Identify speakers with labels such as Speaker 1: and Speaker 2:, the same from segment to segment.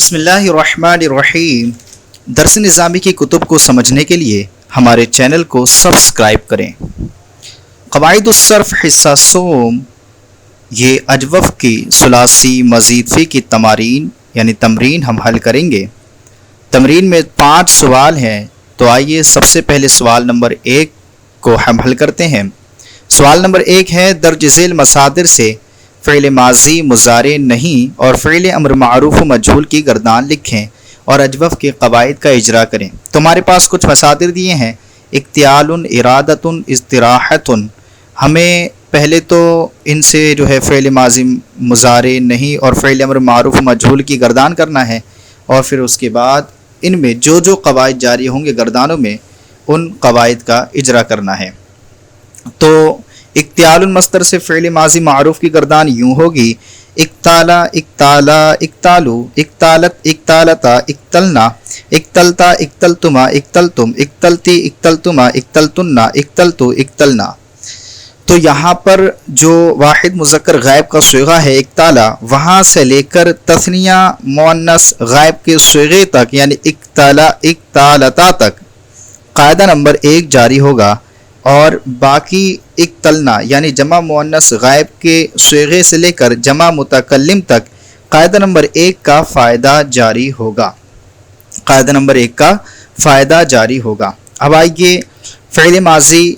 Speaker 1: بسم اللہ الرحمن الرحیم۔ درس نظامی کی کتب کو سمجھنے کے لیے ہمارے چینل کو سبسکرائب کریں۔ قواعد الصرف حصہ سوم، یہ اجوف کی ثلاثی مزید فی کی تمرین ہم حل کریں گے۔ تمرین میں 5 سوال ہیں، تو آئیے سب سے پہلے سوال نمبر 1 کو ہم حل کرتے ہیں۔ سوال نمبر 1 ہے، درج ذیل مصادر سے فعل ماضی مضارع نہیں اور فعل امر معروف و مجہول کی گردان لکھیں اور اجوف کے قواعد کا اجرا کریں۔ تو ہمارے پاس کچھ مصادر دیے ہیں، اکتیال، ارادۃ، استراحۃ۔ ہمیں پہلے تو ان سے فعل ماضی مضارع نہیں اور فعل امر معروف و مجہول کی گردان کرنا ہے، اور پھر اس کے بعد ان میں جو قواعد جاری ہوں گے گردانوں میں، ان قواعد کا اجرا کرنا ہے۔ تو اکتیال المصدر سے فعل ماضی معروف کی گردان یوں ہوگی، اکتالا، اکتالا، اکتالو، اکتالت، اکتالتا، اکتلنا، اکتلتا، اکتلتما، اکتلتم، اکتلتی، اکتلتما، اکتلتنا، اکتلتو، اکتلنا۔ تو یہاں پر جو واحد مذکر غائب کا صیغہ ہے اکتالا، وہاں سے لے کر تثنیہ مؤنث غائب کے صیغے تک یعنی اکتالا، اکتالتا تک قاعدہ نمبر 1 جاری ہوگا، اور باقی اکتلنا یعنی جمع مؤنث غائب کے صیغے سے لے کر جمع متکلم تک قاعدہ نمبر 1 کا فائدہ جاری ہوگا۔ قاعدہ نمبر 1 کا فائدہ جاری ہوگا۔ اب آئیے فعل ماضی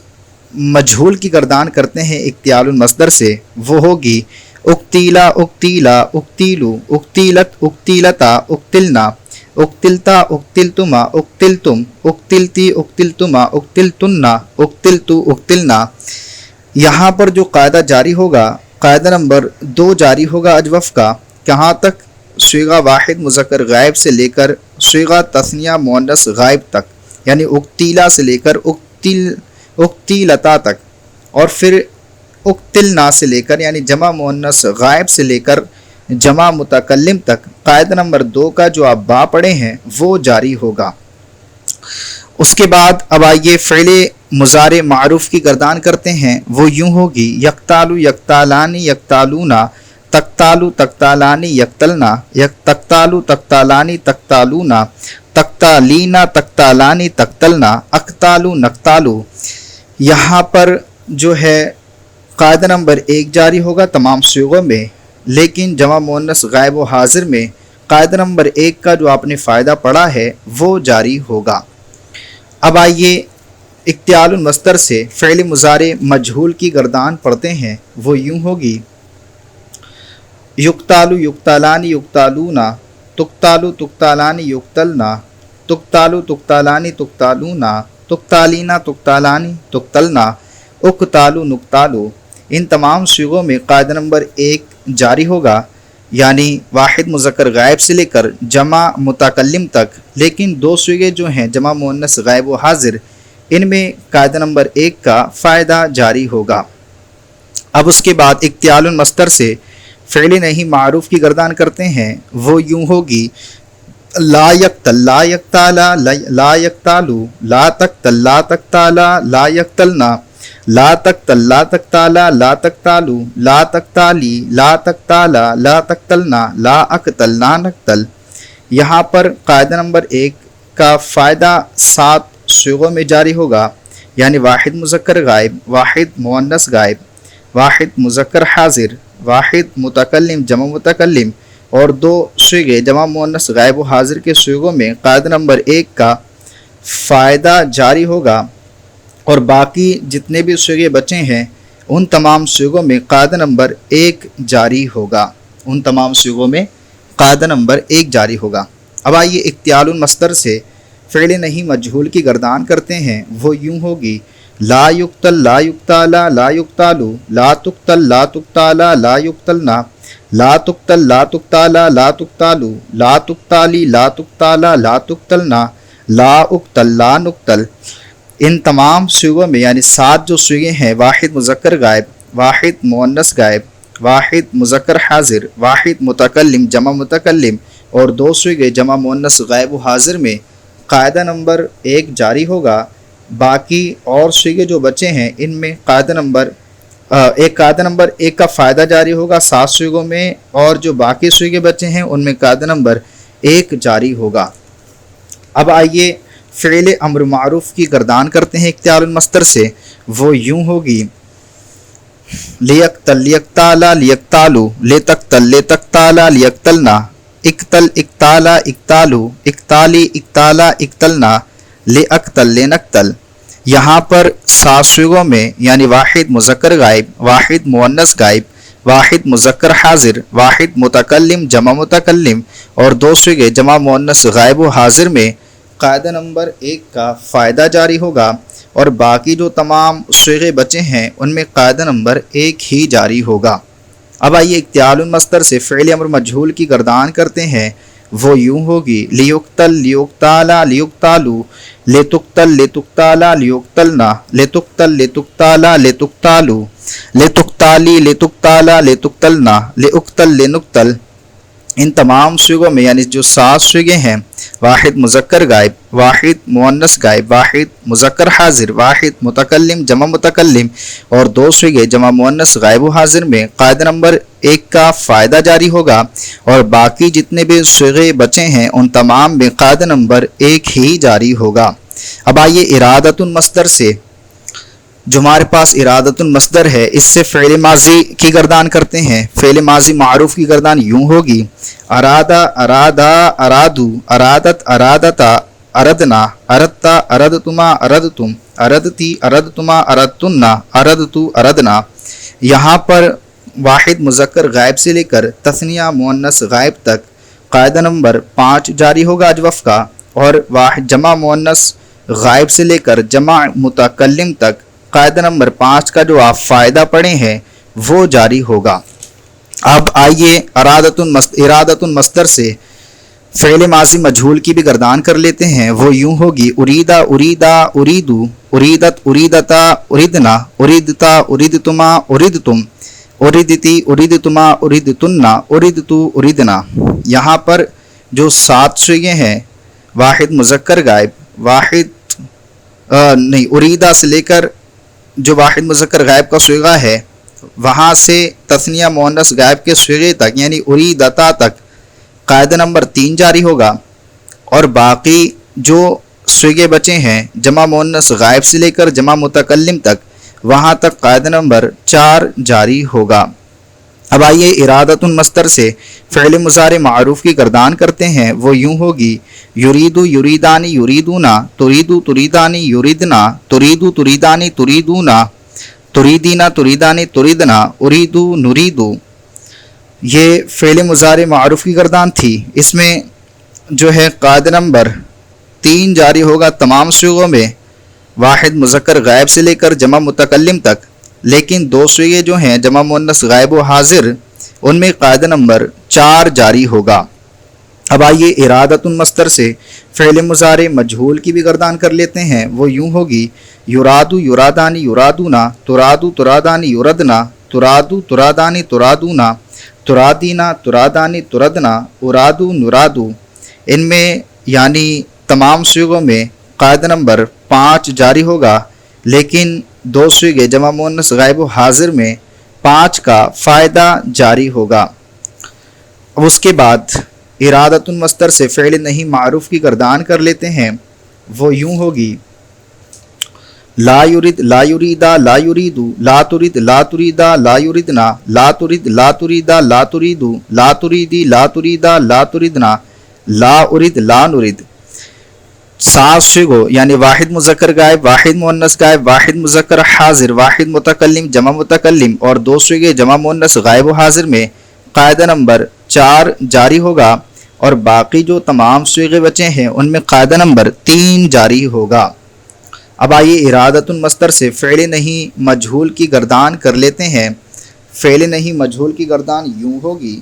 Speaker 1: مجہول کی گردان کرتے ہیں اکتیال المصدر سے، وہ ہوگی اکتیلا، اکتیلا، اکتیلو، اکتیلت، اکتیلتا، اکتلنا، اکتلتا، اکتلتما، اکتلتم، اکتلتی، اکتلتما، اکتلتنا، اکتلتو، اکتلنا۔ یہاں پر جو قاعدہ جاری ہوگا، قاعدہ نمبر 2 جاری ہوگا اجوف کا، کہاں تک؟ صیغہ واحد مذکر غائب سے لے کر صیغہ تثنیہ مؤنث غائب تک، یعنی اکتیلا سے لے کر اکتیلتا تک، اور پھر اکتلنا سے لے کر یعنی جمع مؤنث غائب سے لے کر جمع متکلم تک قاعدہ نمبر 2 کا جو آپ با پڑھے ہیں وہ جاری ہوگا۔ اس کے بعد اب آئیے فعل مضارع معروف کی گردان کرتے ہیں، وہ یوں ہوگی، یقتالو، یقتالانی، یقتالونا، تقتالو، تقتالانی، یقتلنا، تقتالو، تقتالانی، تقتالونا، تقتالینا، تقتالانی، تقتلنا، اقتالو، نقتالو۔ یہاں پر جو ہے قاعدہ نمبر 1 جاری ہوگا تمام صیغوں میں، لیکن جمع مؤنث غائب و حاضر میں قاعدہ نمبر 1 کا جو آپ نے فائدہ پڑھا ہے وہ جاری ہوگا۔ اب آئیے اکتیال المصدر سے فعل مضارع مجہول کی گردان پڑھتے ہیں، وہ یوں ہوگی، یقتالو، یقتالانی، یقتالونا، تقتالو، تقتالانی، یقتلنا، تقتالو، تقتالانی، تقتالونا، تقتالینا، تقتالانی، تقتلنا، اقتالو، نقتالو۔ ان تمام صیغوں میں قاعدہ نمبر 1 جاری ہوگا، یعنی واحد مذکر غائب سے لے کر جمع متکلم تک، لیکن 2 صیغے جو ہیں جمع مؤنث غائب و حاضر، ان میں قاعدہ نمبر 1 کا فائدہ جاری ہوگا۔ اب اس کے بعد اکتیال المصدر سے فعل نہیں معروف کی گردان کرتے ہیں، وہ یوں ہوگی، لا یقتل، لا یقتالا، لا یقتالو، لا تقتل، لا تقتالا، لا یقتلنا، لا تقتل، لا تقتالا، لا تقتالو، لا تقتالی، لا تقتالا، لا تقتلنا، لا اقتل، لا نقتل۔ یہاں پر قاعدہ نمبر 1 کا فائدہ 7 صیغوں میں جاری ہوگا، یعنی واحد مذکر غائب، واحد مؤنث غائب، واحد مذکر حاضر، واحد متکلم جمع متکلم، اور 2 صیغے جمع مؤنث غائب و حاضر کے صیغوں میں قاعدہ نمبر 1 کا فائدہ جاری ہوگا، اور باقی جتنے بھی صیغے بچے ہیں ان تمام صیغوں میں قاعدہ نمبر 1 جاری ہوگا، ان تمام صیغوں میں قاعدہ نمبر 1 جاری ہوگا۔ اب آئیے اکتیال المصدر سے فعل نہیں مجہول کی گردان کرتے ہیں، وہ یوں ہوگی، لا یقتل، لا یقتالا، لا یقتالو، لا تقتل، لا تقتالا، لا یقتلنا، لا تقتل، لا تقتالا، لا تقتالو، لا تقتالی، لا تقتالا، لا تقتلنا، لا اقتل، لا نقتل۔ ان تمام صیغوں میں یعنی 7 جو صیغے ہیں، واحد مذکر غائب، واحد مؤنث غائب، واحد مذکر حاضر، واحد متکلم جمع متکلم، اور 2 صیغے جمع مؤنث غائب و حاضر میں قاعدہ نمبر 1 جاری ہوگا۔ باقی اور صیغے جو بچے ہیں ان میں قاعدہ نمبر 1 کا فائدہ جاری ہوگا 7 صیغوں میں، اور جو باقی صیغے بچے ہیں ان میں قاعدہ نمبر ایک جاری ہوگا۔ اب آئیے فعل امر معروف کی گردان کرتے ہیں اختیار المصدر سے، وہ یوں ہوگی لیقتل لیقتالا لیقتالو، لیتقتل لیتقتالا لیقتلنا، اقتل اقتالا اقتالو، اقتالی اقتالا اقتلنا، لیقتل لینقتل۔ یہاں پر 7 صیغوں میں یعنی واحد مذکر غائب، واحد مؤنث غائب، واحد مذکر حاضر، واحد متکلم جمع متکلم اور 2 صیغے جمع مؤنث غائب و حاضر میں قاعدہ نمبر 1 کا فائدہ جاری ہوگا، اور باقی جو تمام صیغے بچے ہیں ان میں قاعدہ نمبر 1 ہی جاری ہوگا۔ اب آئیے اختیار المصدر سے فعل امر مجہول کی گردان کرتے ہیں، وہ یوں ہوگی لیقتل لیقتالا لیقتالو، لیتقتل لیتقتالا لیقتلنا، لیتقتل لیتقتالا لیتقتالو، لیتقتالی لیتقتالا لیتقتلنا، لیقتل لینقتل۔ ان تمام صیغوں میں یعنی جو 7 صیغے ہیں، واحد مذکر غائب، واحد مؤنث غائب، واحد مذکر حاضر، واحد متکلم جمع متکلم اور 2 صیغے جمع مؤنث غائب و حاضر میں قاعدہ نمبر 1 کا فائدہ جاری ہوگا، اور باقی جتنے بھی صیغے بچے ہیں ان تمام میں قاعدہ نمبر 1 ہی جاری ہوگا۔ اب آئیے ارادۃ المصدر سے، جو ہمارے پاس ارادۃ المصدر ہے اس سے فعل ماضی کی گردان کرتے ہیں۔ فعل ماضی معروف کی گردان یوں ہوگی ارادہ ارادا ارادو، ارادت ارادتا، اردنا اردتا، اردتما اردتم، اردتی اردتما اردتنا، اردتو اردنا۔ یہاں پر واحد مذکر غائب سے لے کر تثنیہ مؤنث غائب تک قاعدہ نمبر 5 جاری ہوگا اجوف کا، اور واحد جمع مؤنث غائب سے لے کر جمع متکلم تک قاعدہ نمبر 5 کا جو آپ فائدہ پڑھے ہیں وہ جاری ہوگا۔ اب آئیے ارادۃ المصدر سے فعل ماضی مجہول کی بھی گردان کر لیتے ہیں، وہ یوں ہوگی اریدا اریدا اریدو، اریدت اریدتا اریدنا، اریدتا اریدتما اریدتم، اریدتی اریدتما اریدتنا، اریدتو اریدنا۔ یہاں پر جو 7 صیغے ہیں، واحد مذکر غائب، اریدا سے لے کر جو واحد مذکر غائب کا صیغہ ہے وہاں سے تثنیہ مؤنث غائب کے صیغے تک یعنی اریدتا تک قاعدہ نمبر 3 جاری ہوگا، اور باقی جو صیغے بچے ہیں جمع مؤنث غائب سے لے کر جمع متکلم تک وہاں تک قاعدہ نمبر 4 جاری ہوگا۔ اب آئیے ارادۃ المصدر سے فعل مضارع معروف کی گردان کرتے ہیں، وہ یوں ہوگی یریدو یریدانی یریدونا، تریدو تریدانی یریدنا، تریدو تریدانی تریدونا، تریدینا تریدانی تریدنا، اریدو نریدو۔ یہ فعل مضارع معروف کی گردان تھی، اس میں جو ہے قاعدہ نمبر 3 جاری ہوگا تمام صیغوں میں واحد مذکر غائب سے لے کر جمع متکلم تک، لیکن 2 صیغے جو ہیں جمع مؤنث غائب و حاضر ان میں قاعدہ نمبر 4 جاری ہوگا۔ اب آئیے ارادۃ المصدر سے فعل مضارع مجہول کی بھی گردان کر لیتے ہیں، وہ یوں ہوگی یرادو یرادانی یرادونا، ترادو ترادانی یردنا، ترادو ترادانی ترادونا، ترادینا ترادانی تردنا، ارادو نرادو۔ ان میں یعنی تمام صیغوں میں قاعدہ نمبر 5 جاری ہوگا، لیکن 2 صیغے جمع مؤنث غائب و حاضر میں 5 کا فائدہ جاری ہوگا۔ اب اس کے بعد ارادۃ المصدر سے فعل نہیں معروف کی گردان کر لیتے ہیں، وہ یوں ہوگی لا یرید لا یریدا لا یریدو، لا ترید لا تریدا لا یریدنا، لا ترید لا تریدا لا تریدو، لا تریدی لا تریدا لا تریدنا، لا ارید لا نرید۔ 7 صیغوں یعنی واحد مذکر غائب، واحد مؤنث غائب، واحد مذکر حاضر، واحد متکلم جمع متکلم اور 2 صیغے جمع مؤنث غائب و حاضر میں قاعدہ نمبر 4 جاری ہوگا، اور باقی جو تمام صیغے بچے ہیں ان میں قاعدہ نمبر 3 جاری ہوگا۔ اب آئیے ارادۃ المصدر سے فعل نہیں مجہول کی گردان کر لیتے ہیں، فعل نہیں مجہول کی گردان یوں ہوگی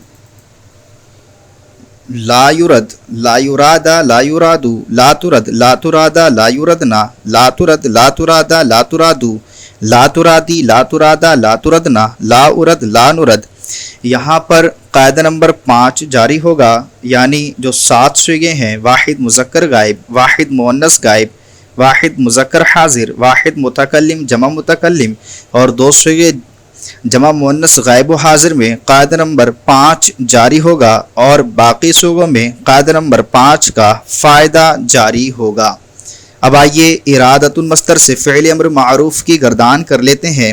Speaker 1: لا یرد لا یرادا لا یرادو، لا ترد لا ترادا لا یردنا، لا ترد لا ترادا لا ترادو، لا ترادی لا ترادا لا تردنا، لا ارد لا نرد۔ یہاں پر قاعدہ نمبر 5 جاری ہوگا، یعنی جو 7 صیغے ہیں واحد مذکر غائب، واحد مؤنث غائب، واحد مذکر حاضر، واحد متکلم جمع متکلم اور 2 صیغے جمع مؤنث غائب و حاضر میں قاعدہ نمبر 5 جاری ہوگا اور باقی صیغوں میں قاعدہ نمبر 5 کا فائدہ جاری ہوگا۔ اب آئیے ارادۃ المصدر سے فعل امر معروف کی گردان کر لیتے ہیں۔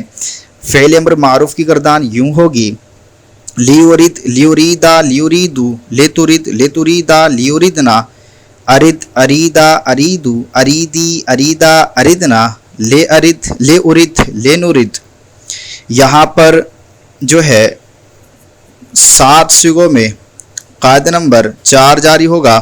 Speaker 1: فعل امر معروف کی گردان یوں ہوگی: لیورد لیوریدا لیوریدو، لیترد لیتریدا لیوردنا، ارد اریدا اریدو، اریدی اریدا اردنا، لے ارد لے ارد لے نرد۔ یہاں پر جو ہے 7 صیغوں میں قاعدہ نمبر 4 جاری ہوگا،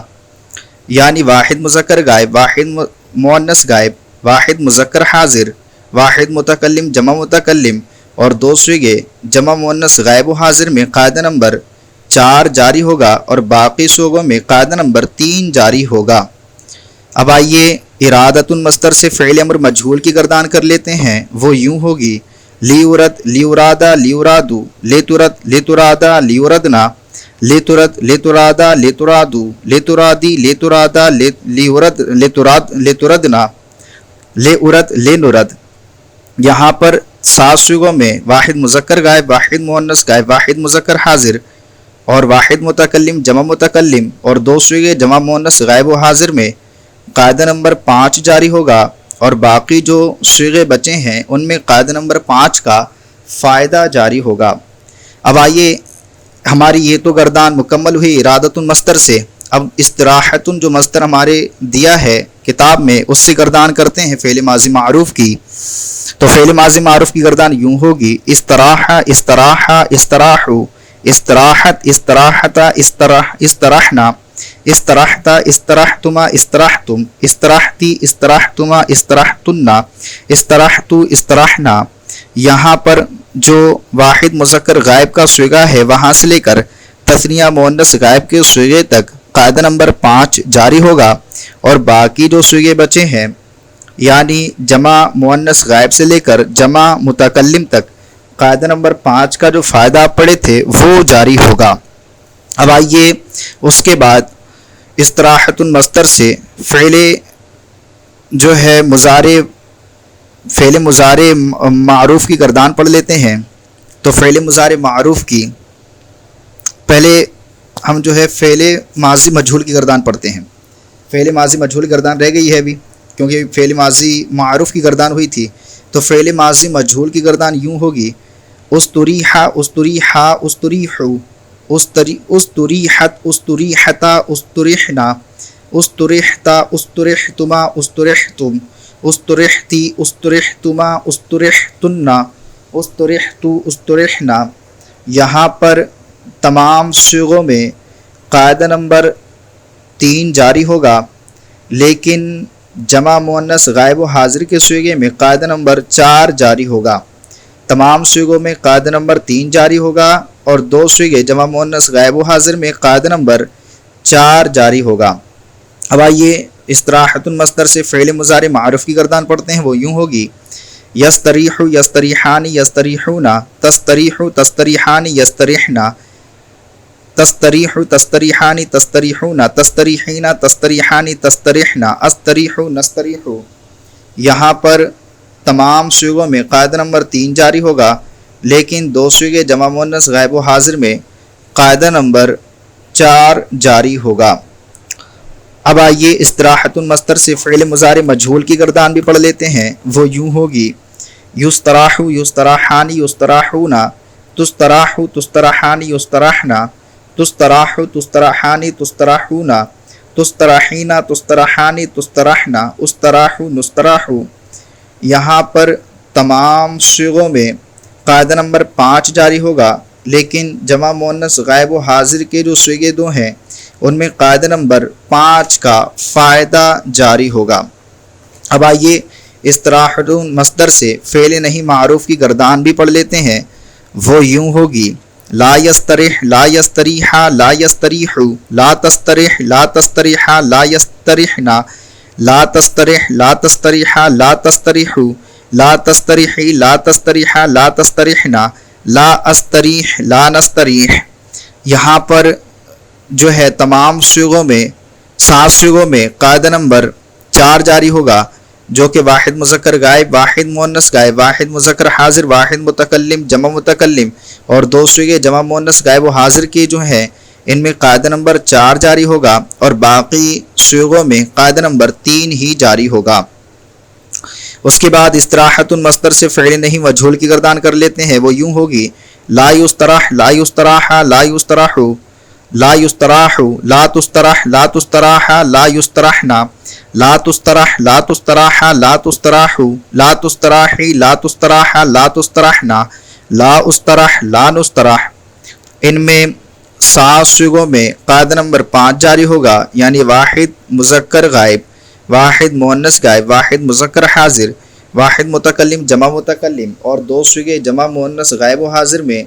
Speaker 1: یعنی واحد مذکر غائب، واحد مؤنث غائب، واحد مذکر حاضر، واحد متکلم جمع متکلم اور 2 صیغے جمع مؤنث غائب و حاضر میں قاعدہ نمبر 4 جاری ہوگا اور باقی صیغوں میں قاعدہ نمبر 3 جاری ہوگا۔ اب آئیے ارادۃ المصدر سے فعل امر مجہول کی گردان کر لیتے ہیں۔ وہ یوں ہوگی: لیورد لیورادا لیورادو، لیترد لیترادا لیوردنا، لیترد لیترادا لیترادو، لیترادی لیترادا لیورد لیتراد لیتردنا، لے ارد لے نرد۔ یہاں پر 7 صیغوں میں واحد مذکر غائب، واحد مؤنث غائب، واحد مذکر حاضر اور واحد متکلم جمع متکلم اور 2 صیغے جمع مؤنث غائب و حاضر میں قاعدہ نمبر 5 جاری ہوگا اور باقی جو صیغے بچے ہیں ان میں قاعدہ نمبر 5 کا فائدہ جاری ہوگا۔ اب آئیے ہماری یہ تو گردان مکمل ہوئی ارادۃ المصدر سے۔ اب استراحت جو مصدر ہمارے دیا ہے کتاب میں اس سے گردان کرتے ہیں فعل ماضی معروف کی۔ تو فعل ماضی معروف کی گردان یوں ہوگی: استراح استراح استراحو، استراحت استراحتا استراحنا، استراحتا استراحتما استراحتم، استراحتی استراحتما استراحتنا، استراحتو استراحنا۔ یہاں پر جو واحد مذکر غائب کا صیغہ ہے وہاں سے لے کر تثنیہ مؤنث غائب کے صیغے تک قاعدہ نمبر 5 جاری ہوگا اور باقی جو صیغے بچے ہیں یعنی جمع مؤنث غائب سے لے کر جمع متکلم تک قاعدہ نمبر 5 کا جو فائدہ آپ پڑھے تھے وہ جاری ہوگا۔ اب آئیے اس کے بعد استراحت المصدر سے فعل جو ہے فعل مضارع معروف کی گردان پڑھ لیتے ہیں۔ تو فعل مضارع معروف کی پہلے ہم جو ہے فعل ماضی مجہول کی گردان پڑھتے ہیں۔ فعل ماضی مجہول کی گردان رہ گئی ہے ابھی کیونکہ فعل ماضی معروف کی گردان ہوئی تھی۔ تو فعل ماضی مجہول کی گردان یوں ہوگی: استریحا استریحا استریحو، استریحت استریحتا استریحنا، استریحتا استریحتما استریحتم، استریحتی استریحتما استریحتنا، استریحتو استریحنا۔ یہاں پر تمام صیغوں میں قاعدہ نمبر 3 جاری ہوگا، لیکن جمع مؤنث غائب و حاضر کے صیغے میں قاعدہ نمبر 4 جاری ہوگا۔ تمام صیغوں میں قاعدہ نمبر 3 جاری ہوگا اور 2 صیغے جمع مؤنث غائب و حاضر میں قاعدہ نمبر 4 جاری ہوگا۔ اب آئیے استراحت المصدر سے فعل مضارع معروف کی گردان پڑھتے ہیں۔ وہ یوں ہوگی: یستریح یستریحان یستریحونا، تستریح تستریحان یستریحنا، تستریح تستریحان تستریحونا، تستریحین تستریحان تستریحنا، استریح نستریح۔ یہاں پر تمام صیغوں میں قاعدہ نمبر 3 جاری ہوگا، لیکن 2 صیغے جمع مؤنث غائب و حاضر میں قاعدہ نمبر 4 جاری ہوگا۔ اب آئیے استراحت المصدر سے فعل مضارع مجہول کی گردان بھی پڑھ لیتے ہیں۔ وہ یوں ہوگی: یستراح یستراحان یستراحونا، تستراح تستراحان یستراحنا، تستراح تستراحان تستراحونا، تستراحین تستراحان تستراحنا، استراح نستراح۔ یہاں پر تمام صیغوں میں قاعدہ نمبر 5 جاری ہوگا، لیکن جمع مؤنث غائب و حاضر کے جو صیغے 2 ہیں ان میں قاعدہ نمبر 5 کا فائدہ جاری ہوگا۔ اب آئیے استراحت المصدر سے فعل نہیں معروف کی گردان بھی پڑھ لیتے ہیں۔ وہ یوں ہوگی: لا یستریح لا یستریحا لا یستریحو، لا تستریح لا تستریحا لا یستریحنا، لا تستریح لا تستریحا لا تستریحو، لا تستریحی لا تستریحا لا تستریحنا، لا استریح لا نستریح۔ یہاں پر جو ہے تمام صیغوں میں 7 صیغوں میں قاعدہ نمبر 4 جاری ہوگا، جو کہ واحد مذکر غائب، واحد مؤنث غائب، واحد مذکر حاضر، واحد متکلم، جمع متکلم اور دو صیغے جمع مؤنث غائب و حاضر کی جو ہیں ان میں قاعدہ نمبر 4 جاری ہوگا اور باقی صیغوں میں قاعدہ نمبر 3 ہی جاری ہوگا۔ اس کے بعد استراحت مصدر سے فعل نہیں مجہول کی گردان کر لیتے ہیں، وہ یوں ہوگی لا یستراح، لا یستراح، لا یستراح، لا یستراح، لا تستراح، لا تستراح، لا یسترحنا، لا تستراح، لا تستراح، لا تستراح، لا تستراحی، لا تستراح، لا تسترحنا، لا استراح، لا نستراح۔ ان میں 7 صیغوں میں قاعدہ نمبر 5 جاری ہوگا، یعنی واحد مذکر غائب، واحد مؤنث غائب، واحد مذکر حاضر، واحد متکلم جمع متکلم اور دو صیغے جمع مؤنث غائب و حاضر میں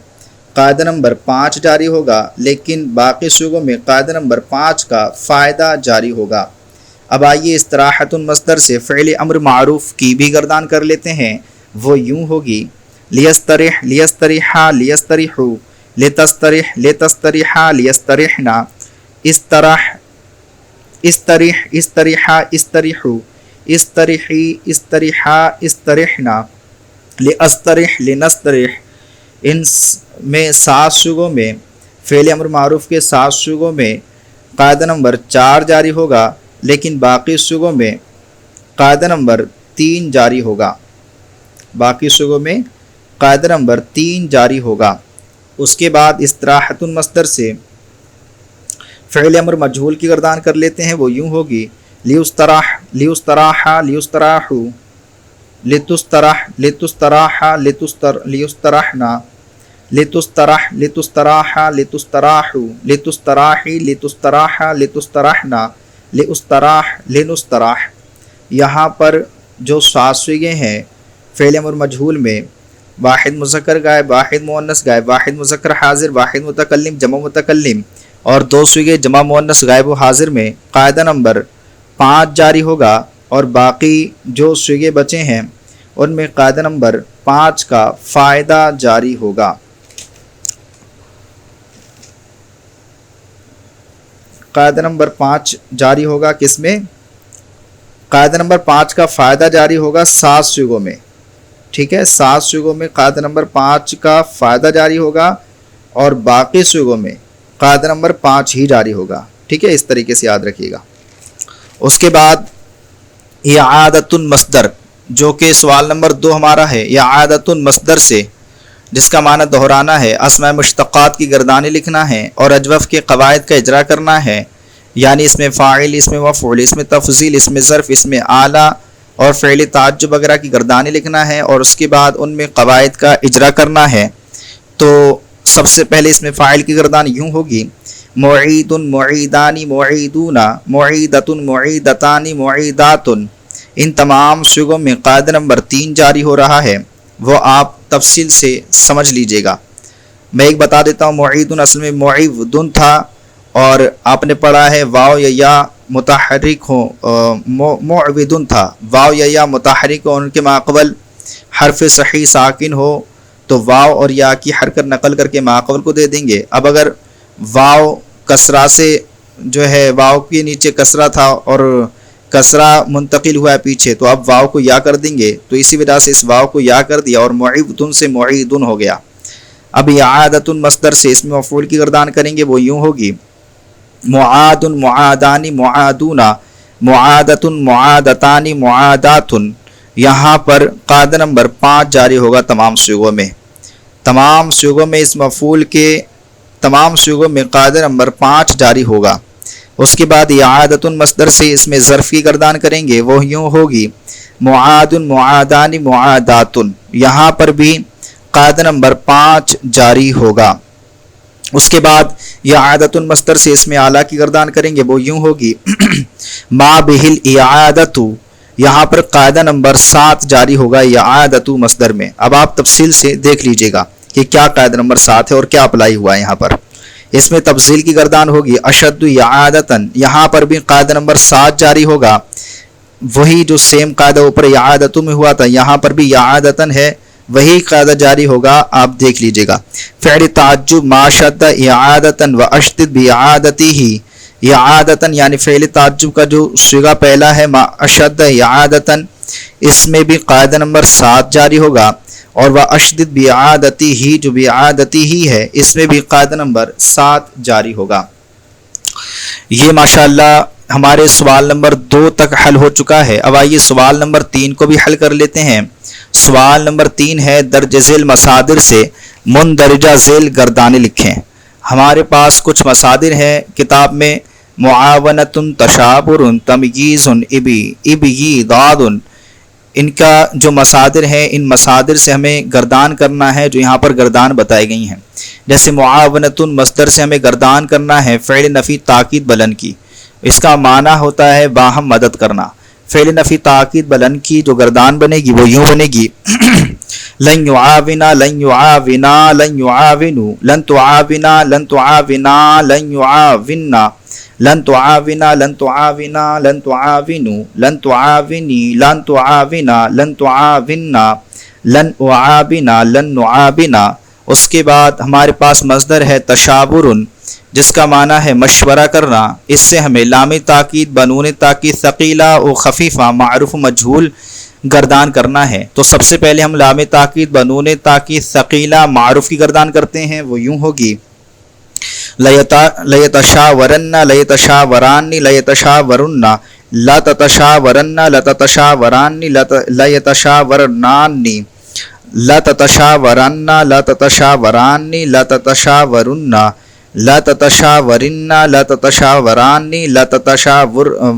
Speaker 1: قاعدہ نمبر 5 جاری ہوگا، لیکن باقی صیغوں میں قاعدہ نمبر 5 کا فائدہ جاری ہوگا۔ اب آئیے استراحت مصدر سے فعل امر معروف کی بھی گردان کر لیتے ہیں، وہ یوں ہوگی لیسترح، لیسترحا، لیسترحو، لتسترح، لتسترحا، لیسترحنا، استرح، استرح، استرحا، استرحو، استرحی، استرحا، استرحنا، لاسترح، لنسترح۔ ان میں 7 صیغوں میں فعل امر معروف کے 7 صیغوں میں قاعدہ نمبر 4 جاری ہوگا، لیکن باقی صیغوں میں قاعدہ نمبر 3 جاری ہوگا، باقی صیغوں میں قاعدہ نمبر 3 جاری ہوگا۔ اس کے بعد استراحت مصدر سے فعل امر مجہول کی گردان کر لیتے ہیں، وہ یوں ہوگی لیستراح، لیستراحا، لیستراحو، لتستراح، لتستراحا، لیسترحنا، لتسترح، لتستراحا، لتستراحو، لتستراحی، لتستراحا، لتسترحنا، لاستراح، لنستراح۔ یہاں پر جو 7 صیغے ہیں فعل امر مجہول میں واحد مذکر غائب، واحد مؤنث غائب، واحد مذکر حاضر، واحد متکلم جمع متکلم اور دو صیغے جمع مؤنث غائب و حاضر میں قاعدہ نمبر 5 جاری ہوگا، اور باقی جو صیغے بچے ہیں ان میں قاعدہ نمبر 5 کا فائدہ جاری ہوگا۔ قاعدہ نمبر 5 جاری ہوگا کس میں؟ قاعدہ نمبر 5 کا فائدہ جاری ہوگا 7 صیغوں میں، ٹھیک ہے، 7 صیغوں میں قاعدہ نمبر 5 کا فائدہ جاری ہوگا اور باقی صیغوں میں قاعدہ نمبر 5 ہی جاری ہوگا، ٹھیک ہے، اس طریقے سے یاد رکھیے گا۔ اس کے بعد اعادۃ المصدر، جو کہ سوال نمبر 2 ہمارا ہے، اعادۃ المصدر سے جس کا معنی دہرانا ہے، اسماء مشتقات کی گردانیں لکھنا ہے اور اجوف کے قواعد کا اجرا کرنا ہے، یعنی اس میں فاعل، اس میں مفعول، اس میں تفضیل، اس میں ظرف، اس میں اعلیٰ اور فعل تعجب وغیرہ کی گردانیں لکھنا ہے، اور اس کے بعد ان میں قواعد کا اجرا کرنا ہے۔ تو سب سے پہلے اس میں فاعل کی گردان یوں ہوگی معید، معیدانی، معیدون، معیدۃ، معیدتان، معیدات۔ ان تمام صیغوں میں قاعدہ نمبر 3 جاری ہو رہا ہے، وہ آپ تفصیل سے سمجھ لیجئے گا۔ میں ایک بتا دیتا ہوں، معیدن اصل میں معیدن تھا، اور آپ نے پڑھا ہے واو یا متحرک ہو، معیدن تھا، واو یا متحرک ہو، ان کے ماقبل حرف صحیح ساکن ہو تو واو اور یا کی حرکت نقل کر کے ماقبل کو دے دیں گے۔ اب اگر واو کسرہ سے جو ہے، واو کے نیچے کسرہ تھا اور کسرہ منتقل ہوا ہے پیچھے، تو اب واو کو یا کر دیں گے، تو اسی وجہ سے اس واو کو یا کر دیا اور معیدن سے معیدن ہو گیا۔ اب اعادۃ المصدر سے اس میں مفعول کی گردان کریں گے، وہ یوں ہوگی معاد، معادان، معادون، معادۃ، معادتان، معادات۔ یہاں پر قاعدہ نمبر 5 جاری ہوگا تمام صیغوں میں، تمام صیغوں میں اس مفعول کے تمام صیغوں میں قاعدہ نمبر 5 جاری ہوگا۔ اس کے بعد اعادۃ المصدر سے اس میں ظرف کی گردان کریں گے، وہ یوں ہوگی معاد، معادان، معادات۔ یہاں پر بھی قاعدہ نمبر 5 جاری ہوگا۔ اس کے بعد اعادۃ المصدر سے اس میں اعلیٰ کی گردان کریں گے، وہ یوں ہوگی ما بہل اعادۃ۔ یہاں پر قاعدہ نمبر 7 جاری ہوگا اعادۃ مصدر میں۔ اب آپ تفصیل سے دیکھ لیجئے گا کہ کیا قاعدہ نمبر 7 ہے اور کیا اپلائی ہوا ہے۔ یہاں پر اس میں تفصیل کی گردان ہوگی اشد اعادۃ، یہاں پر بھی قاعدہ نمبر 7 جاری ہوگا، وہی جو سیم قاعدہ اوپر اعادۃ میں ہوا تھا یہاں پر بھی اعادۃ ہے، وہی قاعدہ جاری ہوگا، آپ دیکھ لیجئے گا۔ فعل تعجب ما شد اعادۃ و اشدد باعادتہ، اعادۃ یعنی فعل تعجب کا جو صیغہ پہلا ہے ما اشد اعادۃ، اس میں بھی قاعدہ نمبر 7 جاری ہوگا، اور وَأَشْدِدْ بِعَادَتِهِ جو بعادتی ہی ہے اس میں بھی قاعدہ نمبر 7 جاری ہوگا۔ یہ ماشاءاللہ ہمارے سوال نمبر 2 تک حل ہو چکا ہے۔ اب آئیے سوال نمبر 3 کو بھی حل کر لیتے ہیں۔ سوال نمبر 3 ہے درج ذیل مصادر سے مندرجہ ذیل گردانیں لکھیں۔ ہمارے پاس کچھ مصادر ہیں کتاب میں، معاونۃ، تشابر، تمییز، ابی، ضاد، ان کا جو مصادر ہیں ان مصادر سے ہمیں گردان کرنا ہے جو یہاں پر گردان بتائی گئی ہیں۔ جیسے معاونۃ مصدر سے ہمیں گردان کرنا ہے فعل نفی تاکید بلند کی، اس کا معنی ہوتا ہے باہم مدد کرنا۔ فعل نفی تاکید بلند کی جو گردان بنے گی وہ یوں بنے گی لن يعاونا لن يعاونا لن يعاونوا لن تعاونا لن تعاونا لن يعاونا لن تعاونا لن تعاونا لن تعاونوا لن تعاوني لن تعاونا لن تعاونا لن اعاونا لن نعاونا۔ اس کے بعد ہمارے پاس مصدر ہے تشابر جس کا معنی ہے مشورہ کرنا، اس سے ہمیں لام تاکید بنون تاکید ثقیلہ و خفیفہ معروف و مجہول گردان کرنا ہے۔ تو سب سے پہلے ہم لام تاکید بنون تاکید ثقیلہ معروف کی گردان کرتے ہیں، وہ یوں ہوگی لیتشاورن لیتشاوران لیتشاورن لتتشاورن لتتشاوران لیتشاورنان لتتشاورن لتتشاوران لتتشاورن لتتشاورن لتتشاوران لتتشاورن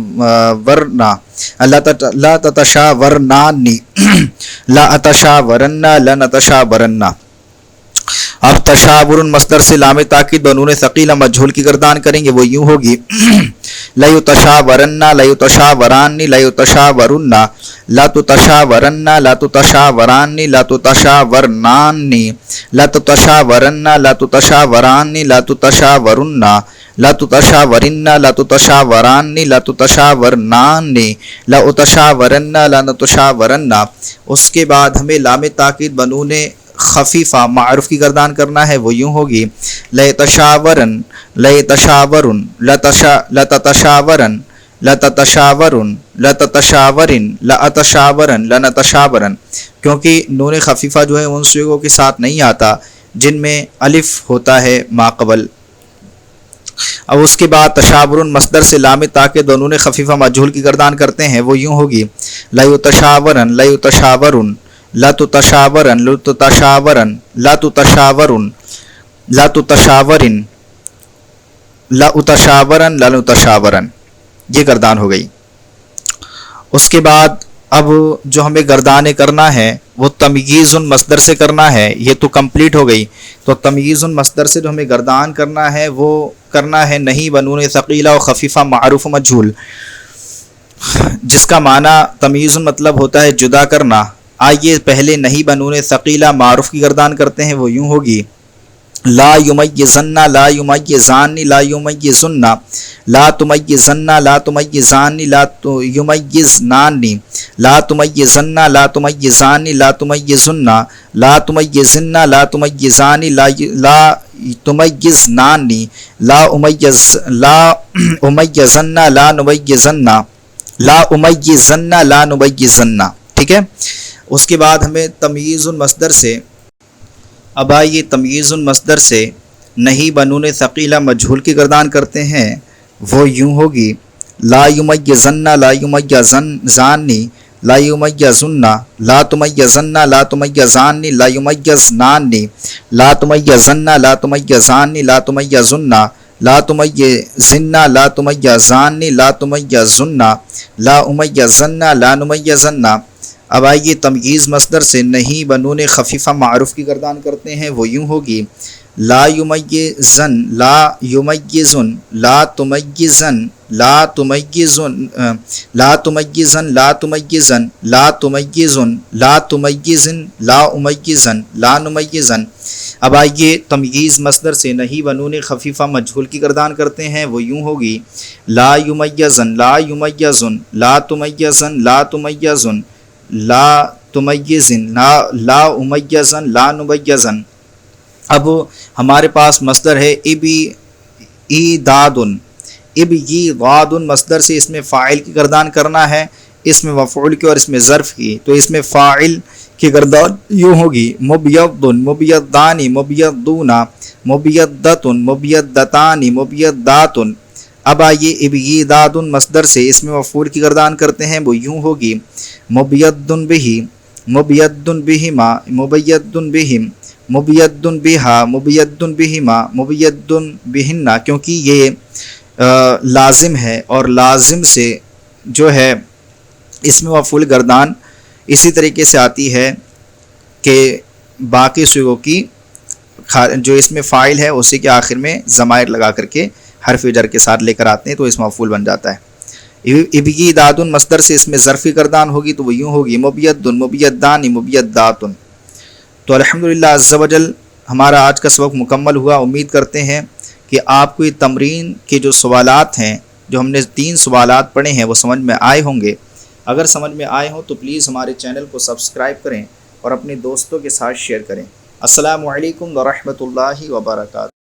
Speaker 1: لتتشاورنان لاتشاورن لنتشاورن۔ اب تشاور مصدر سے لام تاکید بنون ثقیلہ مجہول کی گردان کریں گے، وہ یوں ہوگی لیتشاورن لیتشاوران لیتشاورن لتتشاورن لتتشاوران لتتشاورنان لتتشاورن لتتشاوران لتتشاورن لتتشاورن لتتشاوران لتتشاورنان لاتشاورن لنتشاورن۔ اس کے بعد ہمیں لام تاکید بنون خفیفہ معروف کی گردان کرنا ہے، وہ یوں ہوگی لیتشاورن لیتشاورن لتتشاورن لتتشاورن لتتشاورن لاتشاورن لنتشاورن، کیونکہ نون خفیفہ جو ہے ان صیغوں کے ساتھ نہیں آتا جن میں الف ہوتا ہے ماقبل۔ اب اس کے بعد تشابر مصدر سے لام تاکید بنون خفیفہ مجہول کی گردان کرتے ہیں، وہ یوں ہوگی لیتشاورن لیتشاورن لتتشاورن لتتشاورن لتتشاورن لتتشاورن لاتشاورن لنتشاورن، یہ گردان ہو گئی۔ اس کے بعد اب جو ہمیں گردانے کرنا ہے وہ تمییز مصدر سے کرنا ہے، یہ تو کمپلیٹ ہو گئی۔ تو تمییز مصدر سے جو ہمیں گردان کرنا ہے وہ کرنا ہے نہیں بنون ثقیلہ و خفیفہ معروف و مجہول، جس کا معنی تمییز مطلب ہوتا ہے جدا کرنا۔ آئیے پہلے نہیں بنون ثقیلہ معروف کی گردان کرتے ہیں، وہ یوں ہوگی لا یمیزن لا یمیزان لا یمیزن لا تمیزن لا تمیزان لا یمیزنان لا تمیزن لا تمیزان لا تمیزن لا تمیزن لا تمیزان لا تمیزنان لا امیزن لا نمیزن لا امیزن لا نمیزن۔ ٹھیک ہے، اس کے بعد ہمیں تمییز مصدر سے، اب آئیے تمییز مصدر سے نہیں بنون ثقیلہ مجہول کی گردان کرتے ہیں، وہ یوں ہوگی لا یمیزن لا یمیزان لا یمیزن لا تمیزن لا تمیزان لا یمیزنان لا تمیزن لا تمیزان لا تمیزن لا تمیزن لا تمیزان لا تمیزن لا امیزن لا نمیزن۔ اب آئیے تمییز مصدر سے نہیں بنون خفیفہ معروف کی گردان کرتے ہیں، وہ یوں ہوگی لا یمیزن لا یمیزن لا تمیزن لا تمیزن لا تمیزن لا تمیزن لا تمیزن لا تمیزن لا امیزن لا نمیزن۔ اب آئیے تمییز مصدر سے نہیں بنون خفیفہ مجہول کی گردان کرتے ہیں، وہ یوں ہوگی لا یمیزن لا یمیزن لا تمیزن لا تمیزن لا تمیزن لا امیزن لا نمیزن۔ اب ہمارے پاس مصدر ہے ابی ایداد، ابی ضاد مصدر سے اس میں فاعل کی گردان کرنا ہے، اسم مفعول کی اور اسم ظرف کی، تو اس میں فاعل کی گردان یوں ہوگی مبیض مبیضان مبیضون مبیضۃ مبیضتان مبیضات۔ اب آئیے ابیضاد مصدر سے اسم مفعول کی گردان کرتے ہیں، وہ یوں ہوگی مبیض بہ مبیض بہما مبیض بہم مبیض بہا مبیض بہما مبیض بہن، کیونکہ یہ لازم ہے اور لازم سے جو ہے اسم مفعول گردان اسی طریقے سے آتی ہے کہ باقی صیغوں کی جو اس میں فاعل ہے اسی کے آخر میں ضمائر لگا کر کے حرف جر کے ساتھ لے کر آتے ہیں تو اسم مفعول بن جاتا ہے۔ ابیضاد مصدر سے اس میں ظرفی گردان ہوگی تو وہ یوں ہوگی مبیض مبیضان مبیضات۔ تو الحمدللہ عز و جل ہمارا آج کا سبق مکمل ہوا۔ امید کرتے ہیں کہ آپ کو یہ تمرین کے جو سوالات ہیں، جو ہم نے 3 سوالات پڑھے ہیں، وہ سمجھ میں آئے ہوں گے۔ اگر سمجھ میں آئے ہوں تو پلیز ہمارے چینل کو سبسکرائب کریں اور اپنے دوستوں کے ساتھ شیئر کریں۔ السلام علیکم ورحمۃ اللہ وبرکاتہ۔